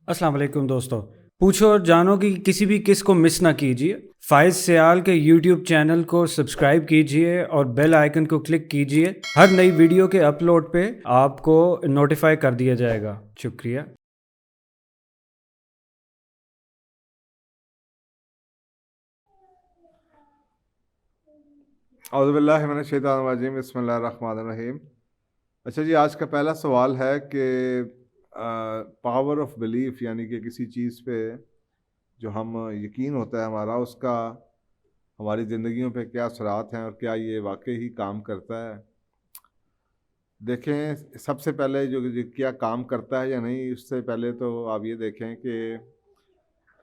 अस्सलाम वालेकुम दोस्तों। पूछो और जानो कि किसी भी किस को मिस ना कीजिए। फाइज सियाल के यूट्यूब चैनल को सब्सक्राइब कीजिए और बेल आइकन को क्लिक कीजिए। हर नई वीडियो के अपलोड पे आपको नोटिफाई कर दिया जाएगा। शुक्रिया। औज़ुबिल्लाहि मिनश्शैतानिर्रजीम बिस्मिल्लाहिर्रहमानिर्रहीम। अच्छा जी, आज का पहला सवाल है कि पावर ऑफ बिलीफ, यानी कि किसी चीज़ पे जो हम यकीन होता है हमारा, उसका हमारी ज़िंदगियों पे क्या असरात हैं और क्या ये वाकई ही काम करता है। देखें, सबसे पहले जो क्या काम करता है या नहीं, उससे पहले तो आप ये देखें कि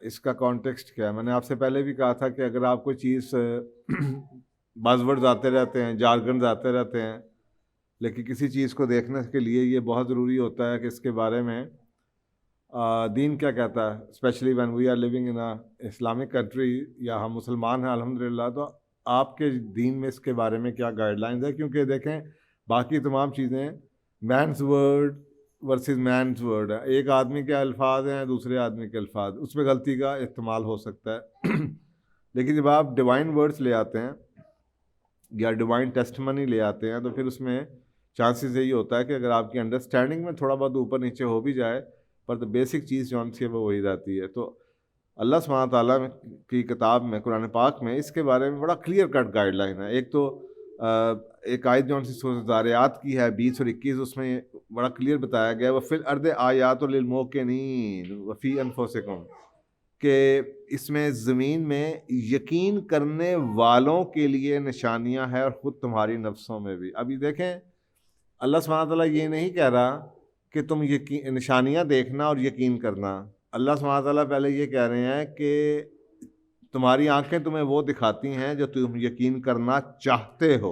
इसका कॉन्टेक्स्ट क्या है। मैंने आपसे पहले भी कहा था कि अगर आप कोई चीज़ बज़वर्ड्स आते रहते हैं, जारगन्स आते रहते हैं, लेकिन किसी चीज़ को देखने के लिए ये बहुत ज़रूरी होता है कि इसके बारे में दीन क्या कहता है। Specially when we are living in a Islamic country, या हम मुसलमान हैं अल्हम्दुलिल्लाह, तो आपके दीन में इसके बारे में क्या गाइडलाइंस है। क्योंकि देखें, बाकी तमाम चीज़ें man's word versus man's word है। एक आदमी के अल्फाज हैं, दूसरे आदमी के अल्फाज, उसमें गलती का इस्तेमाल हो सकता है लेकिन जब आप डिवाइन वर्ड्स ले आते हैं या डिवाइन टेस्टमनी ले आते हैं, तो फिर उसमें चांसेस यही होता है कि अगर आपकी अंडरस्टैंडिंग में थोड़ा बहुत ऊपर नीचे हो भी जाए, पर तो बेसिक चीज़ जो सी है वो वही रहती है। तो अल्लाह सुब्हानहू तआला की किताब में, कुरान पाक में, इसके बारे में बड़ा क्लियर कट गाइडलाइन है। एक तो एक आयत जो सी सूरह ज़ारियात की है 20 और 21, उसमें बड़ा क्लियर बताया गया है, वफ़िल अर्द आयातुल लिलमूक़िनीन वफ़ी अनफुसिकुम, कि इसमें ज़मीन में यकीन करने वालों के लिए निशानियां हैं और ख़ुद तुम्हारी नफ्सों में भी। अभी देखें, अल्लाह सुब्हानहू तआला ये नहीं कह रहा कि तुम यकीन निशानियां देखना और यकीन करना। अल्लाह सुब्हानहू तआला पहले ये कह रहे हैं कि तुम्हारी आंखें तुम्हें वो दिखाती हैं जो तुम यकीन करना चाहते हो,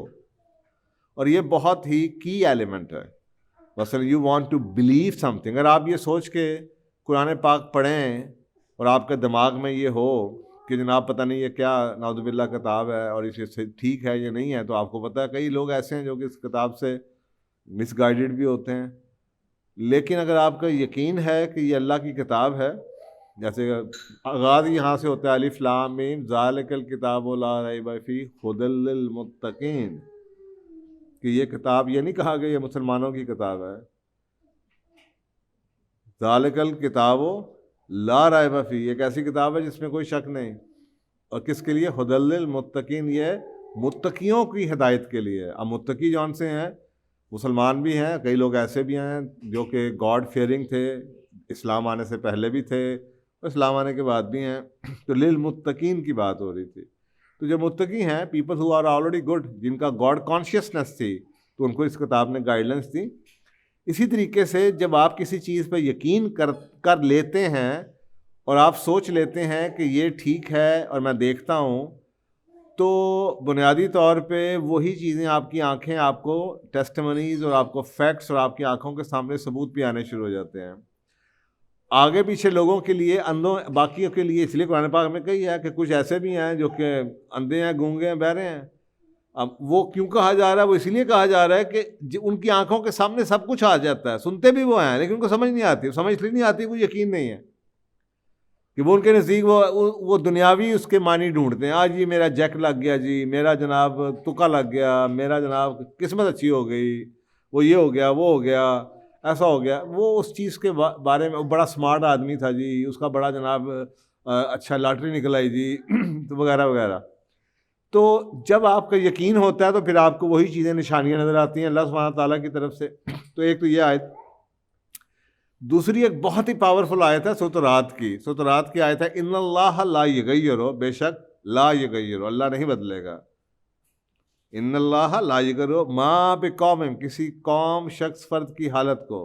और ये बहुत ही की एलिमेंट है। मसलन you want to believe something, अगर आप ये सोच के कुरान पाक पढ़ें और आपके दिमाग में ये हो कि जनाब पता नहीं ये क्या नाउज़ुबिल्लाह किताब है और इसे ठीक है या नहीं है, तो आपको पता है कई लोग ऐसे हैं जो कि इस किताब से मिसगाइडेड भी होते हैं। लेकिन अगर आपका यकीन है कि ये अल्लाह की किताब है, जैसे आगाज़ यहाँ से होता है अलिफ लाम मीम ज़ालिकल किताबु ला रैब फीह हुदल लिल मुत्तकीन, कि ये किताब, ये नहीं कहा गया ये मुसलमानों की किताब है। ज़ालिकल किताबु ला रैब फीह, एक ऐसी किताब है जिसमें कोई शक नहीं। और किसके लिए? हुदल लिल मुत्तकीन, ये मुत्तकियों की हिदायत के लिए। अब मुत्तकी जौन से हैं, मुसलमान भी हैं, कई लोग ऐसे भी हैं जो कि गॉड फेयरिंग थे, इस्लाम आने से पहले भी थे और इस्लाम आने के बाद भी हैं। तो लिल मुत्तकीन की बात हो रही थी। तो जो मुत्तकी हैं, people who are already good, जिनका गॉड कॉन्शियसनेस थी, तो उनको इस किताब ने गाइडलाइंस दी। इसी तरीके से जब आप किसी चीज़ पर यकीन कर लेते हैं और आप सोच लेते हैं कि ये ठीक है और मैं देखता हूँ, तो बुनियादी तौर पे वही चीज़ें आपकी आंखें आपको टेस्टिमनीज़ और आपको फैक्ट्स और आपकी आंखों के सामने सबूत भी आने शुरू हो जाते हैं। आगे पीछे लोगों के लिए, अंधों, बाकियों के लिए, इसलिए कुरान पाक में कही है कि कुछ ऐसे भी हैं जो कि अंधे हैं, गूंगे हैं, बहरे हैं। अब वो क्यों कहा जा रहा है? वो इसलिए कहा जा रहा है कि उनकी आंखों के सामने सब कुछ आ जाता है, सुनते भी वो हैं लेकिन उनको समझ नहीं आती। समझ इसलिए नहीं आती, कोई यकीन नहीं है कि वो उनके नज़दीक वो दुनियावी उसके मानी ढूंढते हैं। आज जी मेरा जैक लग गया, जी मेरा जनाब तुक्का लग गया, मेरा जनाब किस्मत अच्छी हो गई, वो ये हो गया, वो हो गया, ऐसा हो गया। वो उस चीज़ के बारे में, बड़ा स्मार्ट आदमी था जी, उसका बड़ा जनाब अच्छा लॉटरी निकल आई जी तो वगैरह वगैरह। तो जब आपका यकीन होता है तो फिर आपको वही चीज़ें, निशानियाँ नज़र आती हैं अल्लाह सुब्हानहू तआला की तरफ से। तो एक तो ये आयत। दूसरी एक बहुत ही पावरफुल आयत है सूरह रात की। सूरह रात की आयत है, इन्नल्लाह ला युगय्यिरु, बेशक ला युगय्यिरु, अल्लाह नहीं बदलेगा। इन्नल्लाह ला युगय्यिरु मा बिकौमिन, किसी कौम, शख्स, फर्द की हालत को,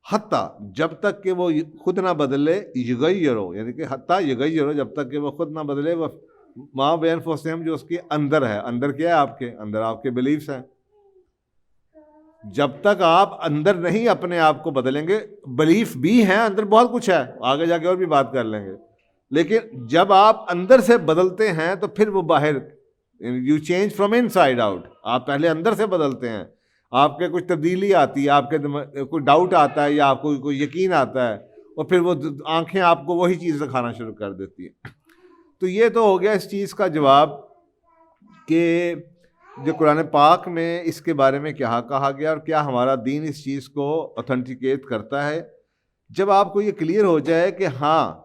हत्ता, जब तक कि वो खुद ना बदले, युगय्यिरु यानी कि हत्ता युगय्यिरु, जब तक कि वो खुद ना बदले, वह मा बिअनफुसिहिम, जो उसके अंदर है। अंदर क्या है? आपके अंदर आपके बिलीफ्स हैं। जब तक आप अंदर नहीं अपने आप को बदलेंगे, बिलीफ भी हैं, अंदर बहुत कुछ है, आगे जाके और भी बात कर लेंगे, लेकिन जब आप अंदर से बदलते हैं तो फिर वो बाहर, you change from inside out. आप पहले अंदर से बदलते हैं, आपके कुछ तब्दीली आती है, आपके कोई डाउट आता है या आपको कोई यकीन आता है, और फिर वो आंखें आपको वही चीज़ दिखाना शुरू कर देती हैं। तो ये तो हो गया इस चीज़ का जवाब कि जो कुरान पाक में इसके बारे में क्या कहा गया और क्या हमारा दीन इस चीज़ को ऑथेंटिकेट करता है। जब आपको ये क्लियर हो जाए कि हाँ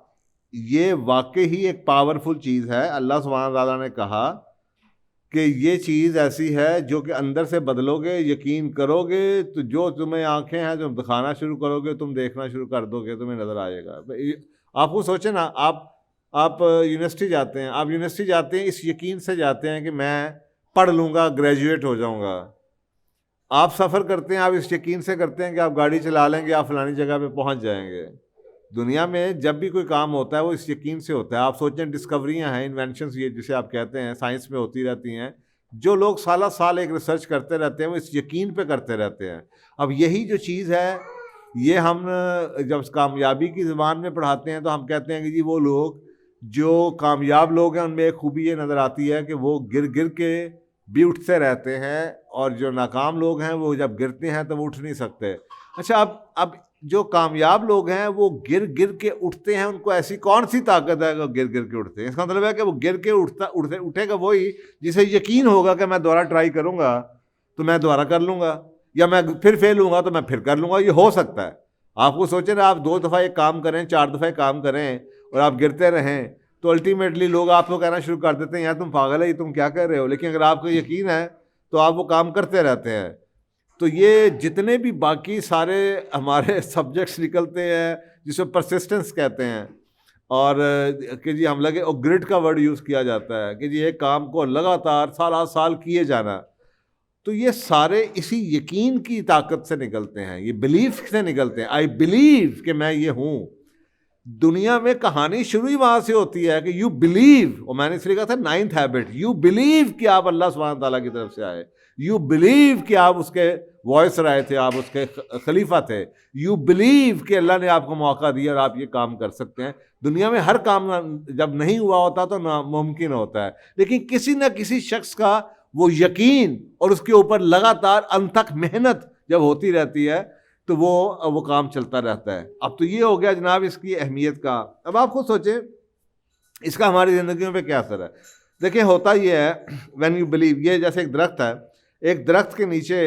ये वाकई ही एक पावरफुल चीज़ है, अल्लाह सुब्हानहू व तआला ने कहा कि ये चीज़ ऐसी है जो कि अंदर से बदलोगे, यकीन करोगे तो जो तुम्हें आंखें हैं जो दिखाना शुरू करोगे, तुम देखना शुरू कर दोगे, तुम्हें नज़र आएगा। आप वो सोचें ना, आप यूनिवर्सिटी जाते हैं, आप यूनिवर्सिटी जाते हैं इस यकीन से जाते हैं कि मैं पढ़ लूँगा, ग्रेजुएट हो जाऊँगा। आप सफ़र करते हैं, आप इस यकीन से करते हैं कि आप गाड़ी चला लेंगे, आप फलानी जगह पे पहुँच जाएंगे। दुनिया में जब भी कोई काम होता है वो इस यकीन से होता है। आप सोचें डिस्कवरियाँ हैं, इन्वेंशंस, ये जिसे आप कहते हैं साइंस में होती रहती हैं, जो लोग साल साल एक रिसर्च करते रहते हैं वो इस यकीन पे करते रहते हैं। अब यही जो चीज़ है ये हम जब कामयाबी की ज़बान में पढ़ाते हैं तो हम कहते हैं कि जी वो लोग जो कामयाब लोग हैं उनमें एक खूबी ये नज़र आती है कि वो गिर गिर के भी उठते रहते हैं, और जो नाकाम लोग हैं वो जब गिरते हैं तो वो उठ नहीं सकते। अच्छा, अब जो कामयाब लोग हैं वो गिर गिर के उठते हैं, उनको ऐसी कौन सी ताकत है कि वो गिर गिर के उठते हैं? इसका मतलब है कि वो गिर के उठेगा वही जिसे यकीन होगा कि मैं दोबारा ट्राई करूँगा तो मैं दोबारा कर लूँगा, या मैं फिर फेल हूँगा तो मैं फिर कर लूँगा। ये हो सकता है। आपको सोचें ना, आप 2 दफ़ा एक काम करें, 4 दफ़ा एक काम करें और आप गिरते रहें तो अल्टीमेटली लोग आपको कहना शुरू कर देते हैं यार तुम पागल है, ये तुम क्या कर रहे हो। लेकिन अगर आपको यकीन है तो आप वो काम करते रहते हैं। तो ये जितने भी बाकी सारे हमारे सब्जेक्ट्स निकलते हैं जिसे परसिस्टेंस कहते हैं, और कि जी हम लगे, और ग्रिड का वर्ड यूज़ किया जाता है कि जी एक काम को लगातार साल साल किए जाना, तो ये सारे इसी यकीन की ताकत से निकलते हैं, ये बिलीफ से निकलते हैं। आई बिलीव कि मैं ये हूँ। दुनिया में कहानी शुरू ही वहाँ से होती है कि यू बिलीव, और मैंने इसलिए कहा था 9th हैबिट, यू बिलीव कि आप अल्लाह सुब्हानहू व तआला की तरफ से आए, यू बिलीव कि आप उसके वॉइस आए थे, आप उसके खलीफा थे, यू बिलीव कि अल्लाह ने आपको मौका दिया और आप ये काम कर सकते हैं। दुनिया में हर काम जब नहीं हुआ होता तो नामुमकिन होता है, लेकिन किसी न किसी शख्स का वो यकीन और उसके ऊपर लगातार अनथक मेहनत जब होती रहती है तो वो काम चलता रहता है। अब तो ये हो गया जनाब इसकी अहमियत का। अब आप खुद सोचें इसका हमारी ज़िंदगियों पे क्या असर है। देखिए होता ये है, व्हेन यू बिलीव, ये जैसे एक दरख्त है, एक दरख्त के नीचे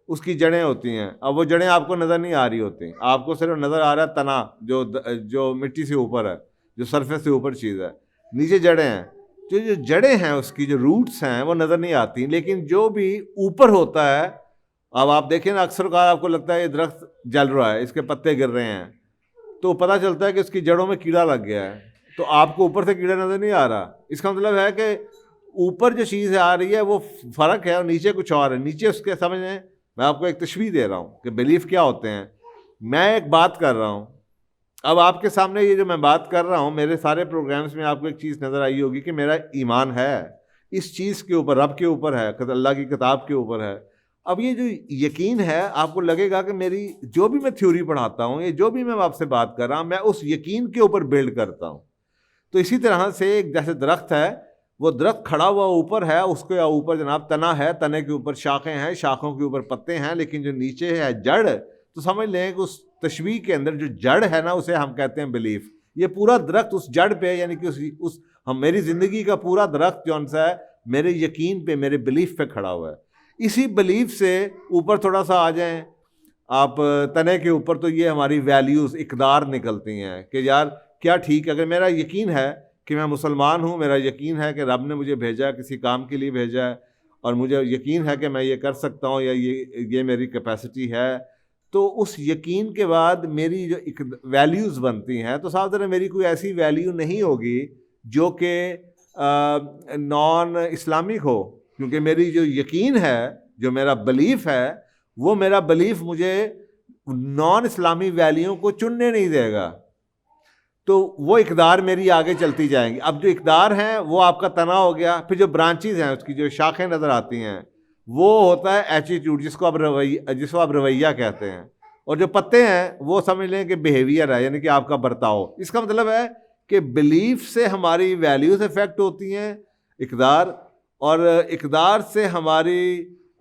उसकी जड़ें होती हैं। अब वो जड़ें आपको नज़र नहीं आ रही होती, आपको सिर्फ नज़र आ रहा है तना जो मिट्टी से ऊपर है, जो सरफेस से ऊपर चीज़ है, नीचे जड़ें हैं। जो जड़ें हैं उसकी जो रूट्स हैं वो नज़र नहीं आती, लेकिन जो भी ऊपर होता है, अब आप देखें ना, अक्सर का आपको लगता है ये दरख्त जल रहा है, इसके पत्ते गिर रहे हैं, तो पता चलता है कि उसकी जड़ों में कीड़ा लग गया है, तो आपको ऊपर से कीड़ा नज़र नहीं आ रहा। इसका मतलब है कि ऊपर जो चीज़ आ रही है वो फ़र्क है और नीचे कुछ और है। नीचे उसके समझें, मैं आपको एक तशबीह दे रहा हूँ कि बिलीफ क्या होते हैं। मैं एक बात कर रहा हूँ, अब आपके सामने ये जो मैं बात कर रहा हूँ, मेरे सारे प्रोग्राम्स में आपको एक चीज़ नज़र आई होगी कि मेरा ईमान है इस चीज़ के ऊपर, रब के ऊपर है, अल्लाह की किताब के ऊपर है। अब ये जो यकीन है, आपको लगेगा कि मेरी जो भी मैं थ्योरी पढ़ाता हूँ, ये जो भी मैं आपसे बात कर रहा हूँ, मैं उस यकीन के ऊपर बिल्ड करता हूँ। तो इसी तरह से एक जैसे दरख्त है, वो दरख्त खड़ा हुआ ऊपर है, उसके ऊपर जनाब तना है, तने के ऊपर शाखें हैं, शाखों के ऊपर पत्ते हैं, लेकिन जो नीचे है जड़, तो समझ लें कि उस तशबीह के अंदर जो जड़ है ना, उसे हम कहते हैं बिलीफ। ये पूरा दरख्त उस जड़ पे, यानी कि मेरी ज़िंदगी का पूरा दरख्त कौन सा है, मेरे यकीन पे, मेरे बिलीफ पे खड़ा हुआ है। इसी बिलीफ से ऊपर थोड़ा सा आ जाएं आप तने के ऊपर, तो ये हमारी वैल्यूज़, इकदार निकलती हैं कि यार क्या ठीक है। अगर मेरा यकीन है कि मैं मुसलमान हूँ, मेरा यकीन है कि रब ने मुझे भेजा है, किसी काम के लिए भेजा है, और मुझे यकीन है कि मैं ये कर सकता हूँ, या ये मेरी कैपेसिटी है, तो उस यकीन के बाद मेरी जो एक वैल्यूज़ बनती हैं, तो साफ ज़रा मेरी कोई ऐसी वैल्यू नहीं होगी जो कि नॉन इस्लामिक हो, क्योंकि मेरी जो यकीन है, जो मेरा बिलीफ है, वो मेरा बिलीफ मुझे नॉन इस्लामी वैल्यूओं को चुनने नहीं देगा। तो वो इकदार मेरी आगे चलती जाएंगी। अब जो इकदार हैं वो आपका तना हो गया, फिर जो ब्रांचेज हैं, उसकी जो शाखें नज़र आती हैं, वो होता है एटीट्यूड, जिसको आप रवैया कहते हैं, और जो पत्ते हैं वो समझ लें कि बिहेवियर है, यानी कि आपका बर्ताव। इसका मतलब है कि बिलीफ से हमारी वैल्यूज़ इफेक्ट होती हैं, इकदार, और इकदार से हमारी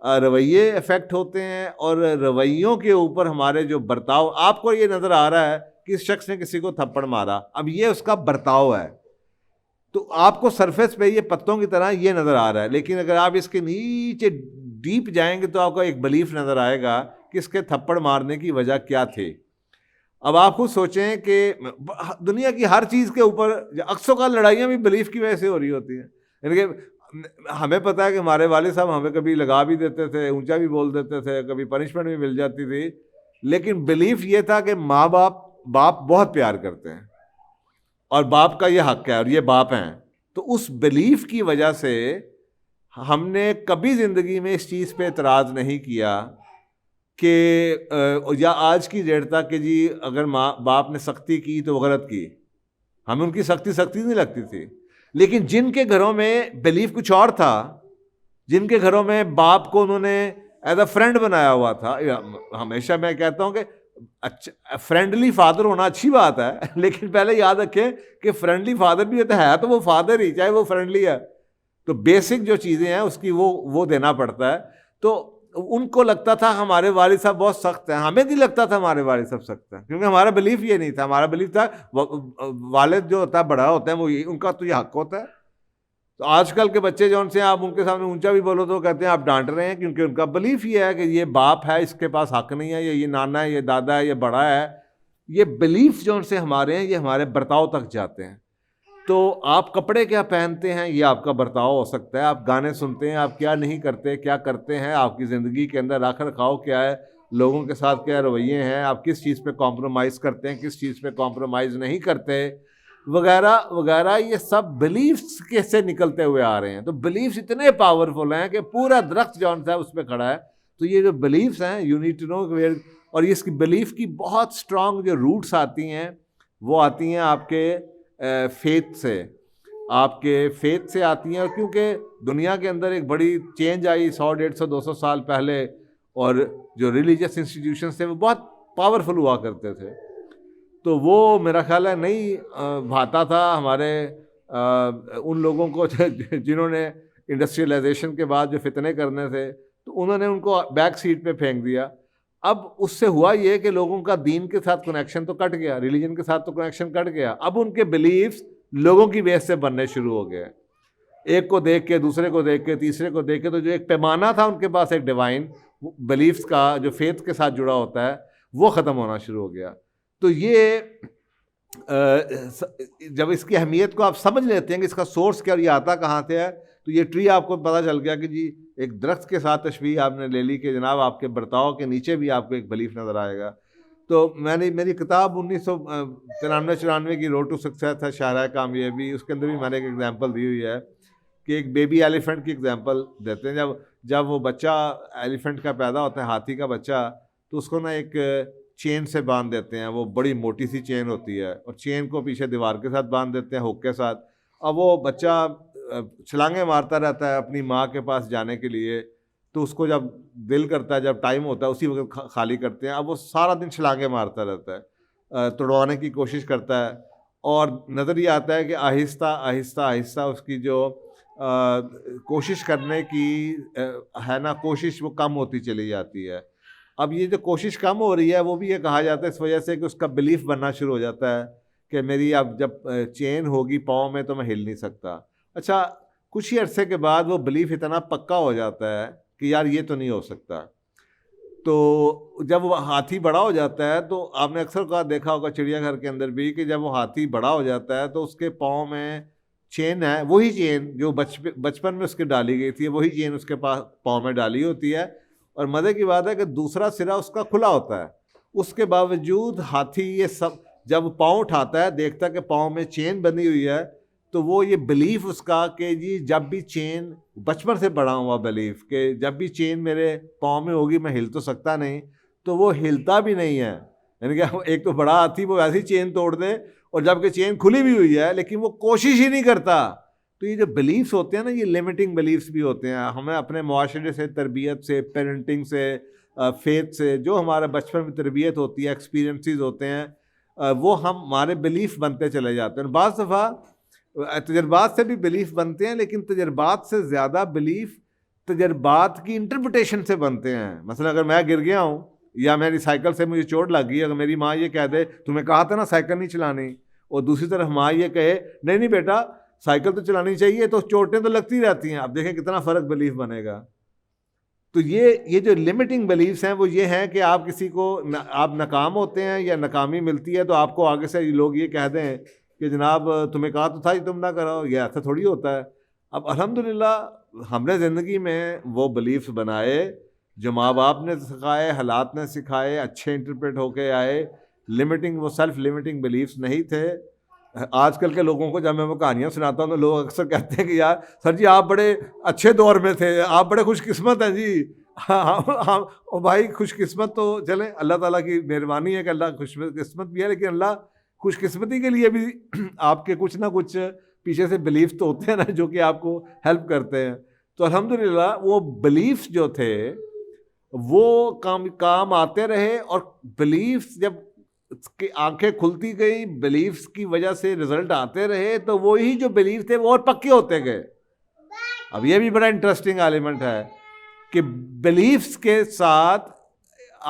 रवैये इफेक्ट होते हैं, और रवैयों के ऊपर हमारे जो बर्ताव, आपको ये नज़र आ रहा है कि इस शख्स ने किसी को थप्पड़ मारा, अब ये उसका बर्ताव है, तो आपको सरफेस पे ये पत्तों की तरह ये नज़र आ रहा है, लेकिन अगर आप इसके नीचे डीप जाएंगे तो आपको एक बिलीफ नज़र आएगा कि इसके थप्पड़ मारने की वजह क्या थी। अब आप खुद सोचें कि दुनिया की हर चीज़ के ऊपर अक्सर का लड़ाइयाँ भी बिलीफ की वजह से हो रही होती हैं। यानी कि हमें पता है कि हमारे वालिद साहब हमें कभी लगा भी देते थे, ऊंचा भी बोल देते थे, कभी पनिशमेंट भी मिल जाती थी, लेकिन बिलीफ ये था कि माँ बाप बहुत प्यार करते हैं और बाप का ये हक है और ये बाप हैं। तो उस बिलीफ की वजह से हमने कभी ज़िंदगी में इस चीज़ पे एतराज़ नहीं किया कि या आज की डेट तक कि जी अगर माँ बाप ने सख्ती की तो वो गलत की, हमें उनकी सख्ती नहीं लगती थी। लेकिन जिनके घरों में बिलीफ कुछ और था, जिनके घरों में बाप को उन्होंने एज अ फ्रेंड बनाया हुआ था, हमेशा मैं कहता हूँ कि अच्छा फ्रेंडली फादर होना अच्छी बात है, लेकिन पहले याद रखें कि फ्रेंडली फादर भी तो है, तो वो फादर ही, चाहे वो फ्रेंडली है, तो बेसिक जो चीज़ें हैं उसकी वो देना पड़ता है। तो उनको लगता था हमारे वालिद साहब बहुत सख्त हैं, हमें नहीं लगता था हमारे वालिद साहब सख्त हैं, क्योंकि हमारा बिलीफ ये नहीं था। हमारा बिलीफ था वालिद जो होता है बड़ा होता है, वो उनका तो ये हक होता है। तो आजकल के बच्चे जो उनसे आप उनके सामने ऊंचा भी बोलो तो कहते हैं आप डांट रहे हैं, क्योंकि उनका बिलीफ ये है कि ये बाप है, इसके पास हक नहीं है, ये नाना है, ये दादा है, ये बड़ा है। ये बिलीफ जो उनसे हमारे हैं, ये हमारे बर्ताव तक जाते हैं। तो आप कपड़े क्या पहनते हैं ये आपका बर्ताव हो सकता है, आप गाने सुनते हैं, आप क्या नहीं करते, क्या करते हैं, आपकी ज़िंदगी के अंदर रख रखाव क्या है, लोगों के साथ क्या रवैये हैं, आप किस चीज़ पे कॉम्प्रोमाइज़ करते हैं, किस चीज़ पे कॉम्प्रोमाइज़ नहीं करते, वगैरह वगैरह, ये सब बिलीफ्स के से निकलते हुए आ रहे हैं। तो बिलीफ्स इतने पावरफुल हैं कि पूरा दरख्त जौन सा है उस पर खड़ा है। तो ये जो बिलीफ्स हैं, you need to know where, और इसकी बिलीफ की बहुत स्ट्रॉन्ग जो रूट्स आती हैं वो आती हैं आपके फेथ से, आपके फेथ से आती हैं। और क्योंकि दुनिया के अंदर एक बड़ी चेंज आई 100, 150, 200 साल पहले, और जो रिलीजियस इंस्टीट्यूशंस थे वो बहुत पावरफुल हुआ करते थे, तो वो मेरा ख्याल है नहीं भाता था हमारे उन लोगों को जिन्होंने इंडस्ट्रियलाइजेशन के बाद जो फितने करने थे, तो उन्होंने उनको बैक सीट पे फेंक दिया। अब उससे हुआ ये कि लोगों का दीन के साथ कनेक्शन तो कट गया, रिलीजन के साथ तो कनेक्शन कट गया, अब उनके बिलीफ्स लोगों की बेस से बनने शुरू हो गए, एक को देख के, दूसरे को देख के, तीसरे को देख के। तो जो एक पैमाना था उनके पास एक डिवाइन बिलीफ्स का जो फेथ के साथ जुड़ा होता है, वो ख़त्म होना शुरू हो गया। तो ये जब इसकी अहमियत को आप समझ लेते हैं कि इसका सोर्स क्या और ये आता कहाँ से है, तो ये ट्री आपको पता चल गया कि जी एक दरख्त के साथ तशबीह आपने ले ली कि जनाब आपके बर्ताव के नीचे भी आपको एक बिलीफ नज़र आएगा। तो मेरी किताब 1993-94 की रोड टू सक्सेस है, शायरा कामयाबी, उसके अंदर भी मैंने एक एग्जांपल दी हुई है कि एक बेबी एलिफेंट की एग्जांपल देते हैं। जब वो बच्चा एलिफेंट का पैदा होता है, हाथी का बच्चा, तो उसको ना एक चेन से बांध देते हैं, वो बड़ी मोटी सी चेन होती है, और चेन को पीछे दीवार के साथ बांध देते हैं, हुक के साथ। अब वो बच्चा छलांगे मारता रहता है अपनी माँ के पास जाने के लिए, तो उसको जब दिल करता है, जब टाइम होता है, उसी वक्त खाली करते हैं। अब वो सारा दिन छलांगे मारता रहता है, तोड़वाने की कोशिश करता है, और नज़र ये आता है कि आहिस्ता आहिस्ता आहिस्ता उसकी जो कोशिश करने की है ना, कोशिश वो कम होती चली जाती है। अब ये जो कोशिश कम हो रही है वो भी ये कहा जाता है इस वजह से कि उसका बिलीफ बनना शुरू हो जाता है कि मेरी अब जब चेन होगी पाँव में तो मैं हिल नहीं सकता। अच्छा, कुछ ही अरसे के बाद वो बिलीफ इतना पक्का हो जाता है कि यार ये तो नहीं हो सकता। तो जब वो हाथी बड़ा हो जाता है, तो आपने अक्सर कहा देखा होगा चिड़ियाघर के अंदर भी कि जब वो हाथी बड़ा हो जाता है तो उसके पाँव में चेन है, वही चेन जो बचपन में उसके डाली गई थी, वही चेन उसके पास पाँव में डाली होती है। और मज़े की बात है कि दूसरा सिरा उसका खुला होता है, उसके बावजूद हाथी ये सब जब पाँव उठाता है, देखता है कि पाँव में चेन बनी हुई है, तो वो ये बिलीफ उसका कि जी जब भी चेन, बचपन से बड़ा हुआ बिलीफ कि जब भी चेन मेरे पाँव में होगी मैं हिल तो सकता नहीं, तो वो हिलता भी नहीं है। यानी कि एक तो बड़ा हाथी वो ऐसी चेन तोड़ दे, और जबकि चेन खुली भी हुई है लेकिन वो कोशिश ही नहीं करता। तो ये जो बिलीफ्स होते हैं ना, ये लिमिटिंग बिलीफ्स भी होते हैं। हमें अपने मुआशरे से, तरबियत से, पेरेंटिंग से, फेथ से, जो हमारा बचपन में तरबियत होती है, एक्सपीरियंसेस होते हैं, वो हमारे बिलीफ बनते चले जाते हैं। बाज़ दफ़ा तजर्बात से भी बिलीफ बनते हैं, लेकिन तजर्बात से ज़्यादा बिलीफ तजर्बात की इंटरप्रिटेशन से बनते हैं। मसलन अगर मैं गिर गया हूँ या मेरी साइकिल से मुझे चोट लग गई, अगर मेरी माँ ये कह दे तुम्हें कहा था ना साइकिल नहीं चलानी, और दूसरी तरफ माँ ये कहे नहीं नहीं बेटा साइकिल तो चलानी चाहिए, तो चोटें तो लगती रहती हैं। अब देखें कितना फ़र्क बिलीफ बनेगा। तो ये जो लिमिटिंग बिलीफ्स हैं वो ये हैं कि आप किसी को आप नाकाम होते हैं या नाकामी मिलती है तो आपको आगे से लोग ये कह दें कि जनाब तुम्हें कहा तो था कि तुम ना करो, ये ऐसा थोड़ी होता है। अब अल्हम्दुलिल्लाह हमने ज़िंदगी में वो बिलीफ्स बनाए जो माँ बाप ने सिखाए, हालात ने सिखाए, अच्छे इंटरप्रेट होके आए। लिमिटिंग, वो सेल्फ लिमिटिंग बिलीफ्स नहीं थे। आजकल के लोगों को जब मैं वो कहानियाँ सुनाता हूँ तो लोग अक्सर कहते हैं कि यार सर जी आप बड़े अच्छे दौर में थे, आप बड़े खुशकिस्मत हैं जी। हाँ ओ भाई, खुशकिस्मत तो चले अल्लाह ताला की मेहरबानी है कि अल्लाह खुशकिस्मत भी है, लेकिन अल्लाह खुशकिस्मती के लिए भी आपके कुछ ना कुछ पीछे से बिलीफ तो होते हैं ना जो कि आपको हेल्प करते हैं। तो अल्हम्दुलिल्लाह वो बिलीफ जो थे वो काम आते रहे, और बिलीफ जब की आंखें खुलती गई, बिलीफ्स की वजह से रिजल्ट आते रहे, तो वही जो बिलीफ थे वो और पक्के होते गए। अब ये भी बड़ा इंटरेस्टिंग एलिमेंट है कि बिलीफ्स के साथ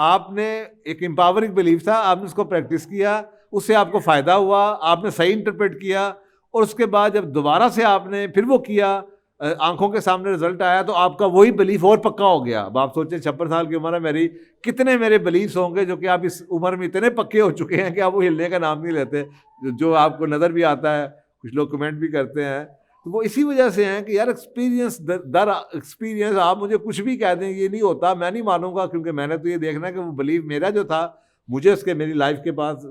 आपने एक एम्पावरिंग बिलीफ था, आपने उसको प्रैक्टिस किया, उससे आपको फ़ायदा हुआ, आपने सही इंटरप्रेट किया, और उसके बाद जब दोबारा से आपने फिर वो किया, आंखों के सामने रिजल्ट आया, तो आपका वही बिलीफ और पक्का हो गया। अब आप सोचें 56 साल की उम्र है मेरी, कितने मेरे बिलीफ्स होंगे जो कि आप इस उम्र में इतने पक्के हो चुके हैं कि आप वो हिलने का नाम नहीं लेते, जो आपको नज़र भी आता है, कुछ लोग कमेंट भी करते हैं। तो वो इसी वजह से हैं कि यार एक्सपीरियंस दर एक्सपीरियंस, आप मुझे कुछ भी कह दें ये नहीं होता, मैं नहीं मानूंगा, क्योंकि मैंने तो ये देखना है कि वो बिलीव मेरा जो था, मुझे उसके मेरी लाइफ के पास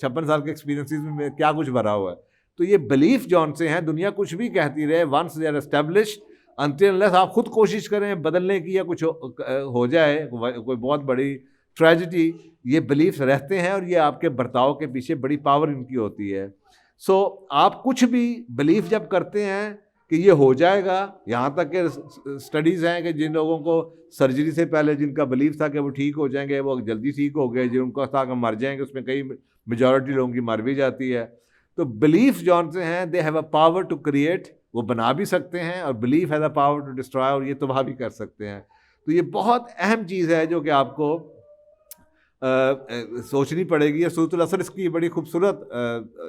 56 साल के एक्सपीरियंसिस में क्या कुछ भरा हुआ है। तो ये बिलीफ जौन से हैं, दुनिया कुछ भी कहती रहे, once they are establish, until unless आप खुद कोशिश करें बदलने की या कुछ हो जाए कोई बहुत बड़ी ट्रेजिडी, ये बिलीफ रहते हैं और ये आपके बर्ताव के पीछे बड़ी पावर इनकी होती है। सो आप कुछ भी बिलीफ जब करते हैं कि ये हो जाएगा, यहाँ तक के स्टडीज़ हैं कि जिन लोगों को सर्जरी से पहले जिनका बिलीफ था कि वो ठीक हो जाएंगे, वो जल्दी ठीक हो गए, जिनको था कि मर जाएंगे, उसमें कई मेजॉरिटी लोगों की मर भी जाती है। तो बिलीफ जौन से हैं they have a power to create, वो बना भी सकते हैं, और belief has a power to destroy, और ये तबाह भी कर सकते हैं। तो ये बहुत अहम चीज़ है जो कि आपको सोचनी पड़ेगी। सूरतुल असर इसकी बड़ी खूबसूरत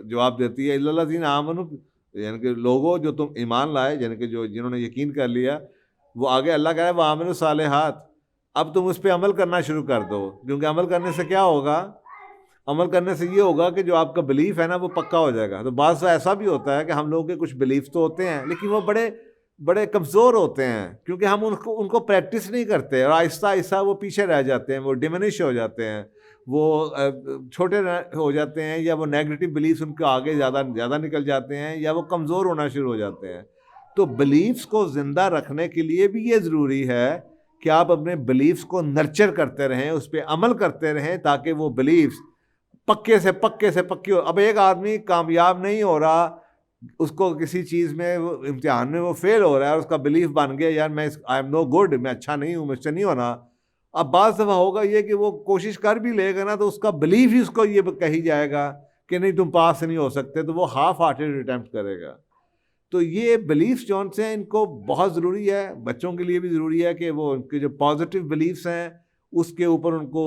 जवाब देती है, इल्लल्लज़ीना आमनू, यानी कि लोगों जो तुम ईमान लाए, यानी कि जो जिन्होंने यकीन कर लिया, वो आगे अल्लाह कह रहा है वो आमिलू सालिहात, अब तुम उस पर अमल करना शुरू कर दो। क्योंकि अमल करने से क्या होगा, अमल करने से ये होगा कि जो आपका बिलीफ है ना वो पक्का हो जाएगा। तो बात ऐसा भी होता है कि हम लोगों के कुछ बिलीफ तो होते हैं लेकिन वो बड़े बड़े कमज़ोर होते हैं, क्योंकि हम उनको प्रैक्टिस नहीं करते, और आहिस्ता आहिस्ता वो पीछे रह जाते हैं, वो डिमिनिश हो जाते हैं, वो छोटे हो जाते हैं, या वो नेगेटिव बिलीफ्स उनके आगे ज़्यादा निकल जाते हैं, या वो कमज़ोर होना शुरू हो जाते हैं। तो बिलीफ्स को ज़िंदा रखने के लिए भी ये ज़रूरी है कि आप अपने बिलीफ्स को नर्चर करते रहें, उस पर अमल करते रहें, ताकि वो बिलीफ्स पक्के से पक्के हो। अब एक आदमी कामयाब नहीं हो रहा, उसको किसी चीज़ में वो इम्तिहान में वो फेल हो रहा है, और उसका बिलीफ बन गया यार मैं आई एम नो गुड, मैं अच्छा नहीं हूँ, मुझसे नहीं होना। अब बात दफ़ा होगा ये कि वो कोशिश कर भी लेगा ना, तो उसका बिलीफ ही उसको ये कही जाएगा कि नहीं तुम पास नहीं हो सकते, तो वो हाफ हार्टेड अटैम्प्ट करेगा। तो ये बिलीफ्स जौन से हैं इनको बहुत ज़रूरी है, बच्चों के लिए भी ज़रूरी है कि वो उनके जो पॉजिटिव बिलीफ्स हैं उसके ऊपर उनको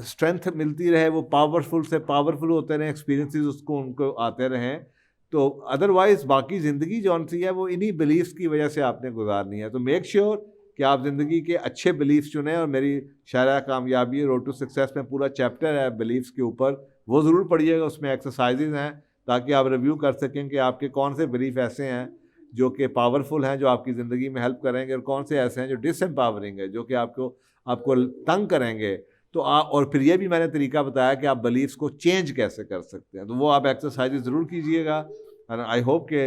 स्ट्रेंथ मिलती रहे, वो पावरफुल से पावरफुल होते रहें, एक्सपीरियंसेस उसको उनको आते रहें। तो अदरवाइज़ बाकी ज़िंदगी जौन सी है वो इन्हीं बिलीफ्स की वजह से आपने गुजारनी है। तो मेक श्योर कि आप ज़िंदगी के अच्छे बिलीफ्स चुनें, और मेरी शायरा कामयाबी रोड टू सक्सेस में पूरा चैप्टर है बिलीफ्स के ऊपर, वो ज़रूर पढ़िएगा, उसमें एक्सरसाइजेज हैं ताकि आप रिव्यू कर सकें कि आपके कौन से बिलीफ ऐसे हैं जो कि पावरफुल हैं, जो आपकी ज़िंदगी में हेल्प करेंगे, और कौन से ऐसे हैं जो डिसएम्पावरिंग है, जो कि आपको तंग करेंगे। तो और फिर ये भी मैंने तरीका बताया कि आप बिलीफ्स को चेंज कैसे कर सकते हैं, तो वो आप एक्सरसाइज ज़रूर कीजिएगा। और आई होप कि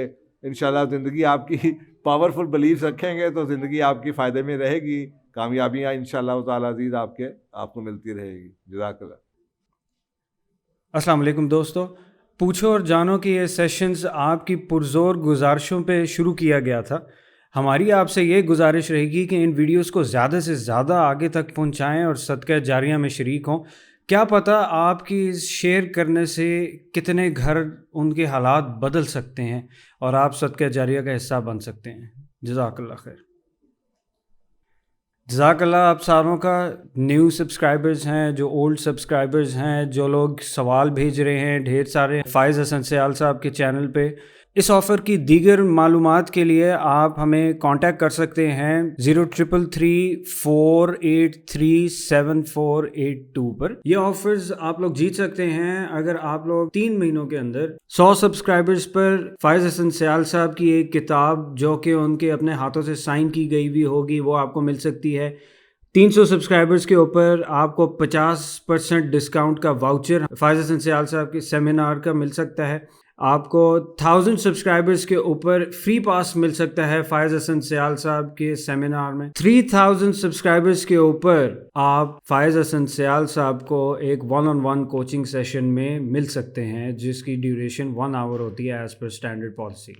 इंशाल्लाह ज़िंदगी आपकी पावरफुल बिलीफ्स रखेंगे तो ज़िंदगी आपकी फ़ायदे में रहेगी, कामयाबियाँ इंशाल्लाह ताला अज़ीज़ आपको मिलती रहेगी। जज़ाकल्लाह। अस्सलाम वालेकुम दोस्तों, पूछो और जानो कि ये सेशंस आपकी पुरज़ोर गुजारिशों पे शुरू किया गया था। हमारी आपसे ये गुजारिश रहेगी कि इन वीडियोस को ज़्यादा से ज़्यादा आगे तक पहुंचाएं और सदका जारिया में शरीक हों। क्या पता आपकी इस शेयर करने से कितने घर उनके हालात बदल सकते हैं और आप सदका जारिया का हिस्सा बन सकते हैं। जज़ाकल्लाह खैर। जज़ाकल्लाह आप सारों का। न्यू सब्सक्राइबर्स हैं, जो ओल्ड सब्सक्राइबर्स हैं, जो लोग सवाल भेज रहे हैं ढेर सारे फ़ाइज़ हसन सयाल साहब के चैनल पे। इस ऑफ़र की दीगर मालूमात के लिए आप हमें कांटेक्ट कर सकते हैं 0333483748 पर। ये ऑफ़र्स आप लोग जीत सकते हैं अगर आप लोग 3 महीनों के अंदर 100 सब्सक्राइबर्स पर फ़ाइज़ हसन सयाल साहब की एक किताब जो कि उनके अपने हाथों से साइन की गई हुई होगी वो आपको मिल सकती है। 300 सब्सक्राइबर्स के ऊपर आपको 50% डिस्काउंट का वाउचर फ़ाइज़ हसन सयाल साहब के सेमिनार का मिल सकता है। आपको 1000 सब्सक्राइबर्स के ऊपर फ्री पास मिल सकता है फ़ाइज़ हसन सयाल साहब के सेमिनार में। 3000 सब्सक्राइबर्स के ऊपर आप फ़ाइज़ हसन सयाल साहब को एक 1-on-1 कोचिंग सेशन में मिल सकते हैं जिसकी ड्यूरेशन 1 आवर होती है एज़ पर स्टैंडर्ड पॉलिसी।